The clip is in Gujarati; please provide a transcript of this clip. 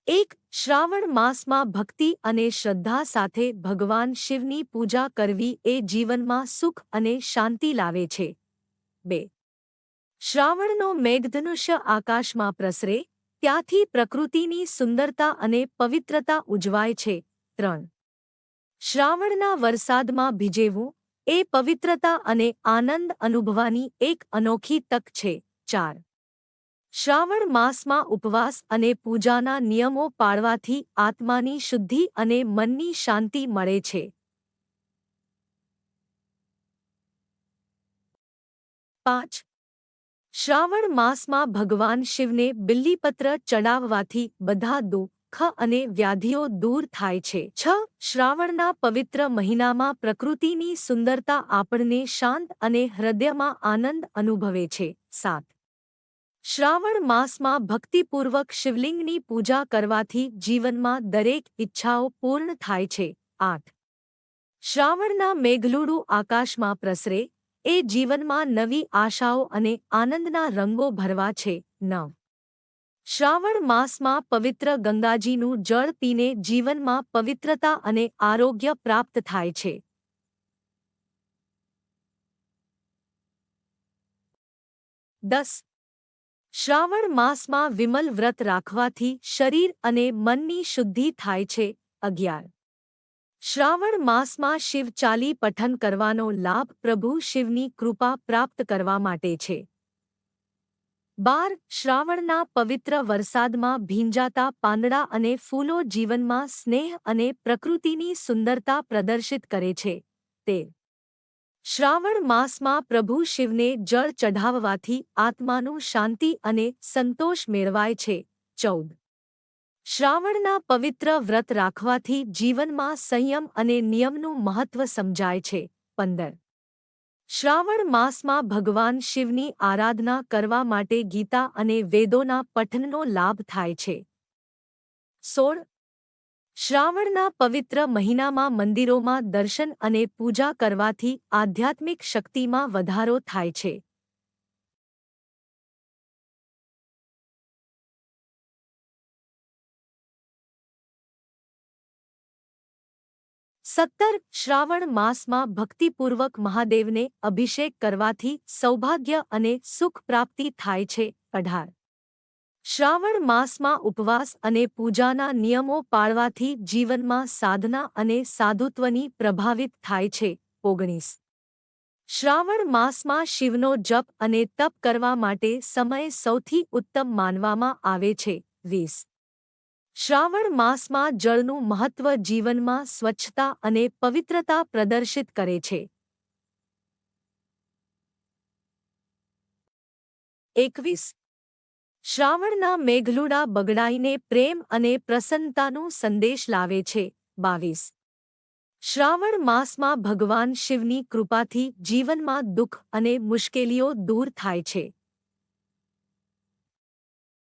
એક શ્રાવણ માસમાં ભક્તિ અને શ્રદ્ધા સાથે ભગવાન શિવની પૂજા કરવી એ જીવનમાં સુખ અને શાંતિ લાવે છે. 2. શ્રાવણનો મેઘધનુષ્ય આકાશમાં પ્રસરે ત્યાંથી પ્રકૃતિની સુંદરતા અને પવિત્રતા ઉજવાય છે. 3. શ્રાવણના વરસાદમાં ભીજેવું એ પવિત્રતા અને આનંદ અનુભવવાની એક અનોખી તક છે. 4. શ્રાવણ માસમાં ઉપવાસ અને પૂજાના નિયમો પાળવાથી આત્માની શુદ્ધિ અને મનની શાંતિ મળે છે. 5. શ્રાવણ માસમાં ભગવાન શિવને બિલ્લીપત્ર ચડાવવાથી બધા દુઃખ અને વ્યાધિઓ દૂર થાય છે. 6. શ્રાવણના પવિત્ર મહિનામાં પ્રકૃતિની સુંદરતા આપણને શાંત અને હૃદયમાં આનંદ અનુભવે છે. 7. શ્રાવણ માસમાં ભક્તિપૂર્વક શિવલિંગની પૂજા કરવાથી જીવનમાં દરેક ઈચ્છાઓ પૂર્ણ થાય છે. 8. શ્રાવણના મેઘલુડું આકાશમાં પ્રસરે એ જીવનમાં નવી આશાઓ અને આનંદના રંગો ભરવા છે. 9. શ્રાવણ માસમાં પવિત્ર ગંગાજીનું જળ પીને જીવનમાં પવિત્રતા અને આરોગ્ય પ્રાપ્ત થાય છે. 10. શ્રાવણ માસમાં વિમલ વ્રત રાખવાથી શરીર અને મનની શુદ્ધિ થાય છે. 11. શ્રાવણ માસમાં શિવ ચાલી પઠન કરવાનો લાભ પ્રભુ શિવની કૃપા પ્રાપ્ત કરવા માટે છે. 12. શ્રાવણના પવિત્ર વરસાદમાં ભીંજાતા પાંદડા અને ફૂલો જીવનમાં સ્નેહ અને પ્રકૃતિની સુંદરતા પ્રદર્શિત કરે છે. 13. શ્રાવણ માસમાં પ્રભુ શિવને જળ ચઢાવવાથી આત્માનું શાંતિ અને સંતોષ મેળવાય છે. 14. શ્રાવણના પવિત્ર વ્રત રાખવાથી જીવનમાં સંયમ અને નિયમનું મહત્વ સમજાય છે. 15. શ્રાવણ માસમાં ભગવાન શિવની આરાધના કરવા માટે ગીતા અને વેદોના પઠનનો લાભ થાય છે. 16. શ્રાવણના પવિત્ર મહિનામાં મંદિરોમાં દર્શન અને પૂજા કરવાથી આધ્યાત્મિક શક્તિમાં વધારો થાય છે. 17. શ્રાવણ માસમાં ભક્તિપૂર્વક મહાદેવને અભિષેક કરવાથી સૌભાગ્ય અને સુખ પ્રાપ્તિ થાય છે. 18. શ્રાવણ માસમાં ઉપવાસ અને પૂજાના નિયમો પાળવાથી જીવનમાં સાધના અને સાધુત્વની પ્રભાવિત થાય છે. 19. શ્રાવણ માસમાં શિવનો જપ અને તપ કરવા માટે સમય સૌથી ઉત્તમ માનવામાં આવે છે. 20. શ્રાવણ માસમાં જળનું મહત્વ જીવનમાં સ્વચ્છતા અને પવિત્રતા પ્રદર્શિત કરે છે. 21. શ્રાવણના મેઘલુડા બગડાઈને પ્રેમ અને પ્રસન્નતાનો સંદેશ લાવે છે. 22. શ્રાવણ માસમાં ભગવાન શિવની કૃપાથી જીવનમાં દુઃખ અને મુશ્કેલીઓ દૂર થાય છે.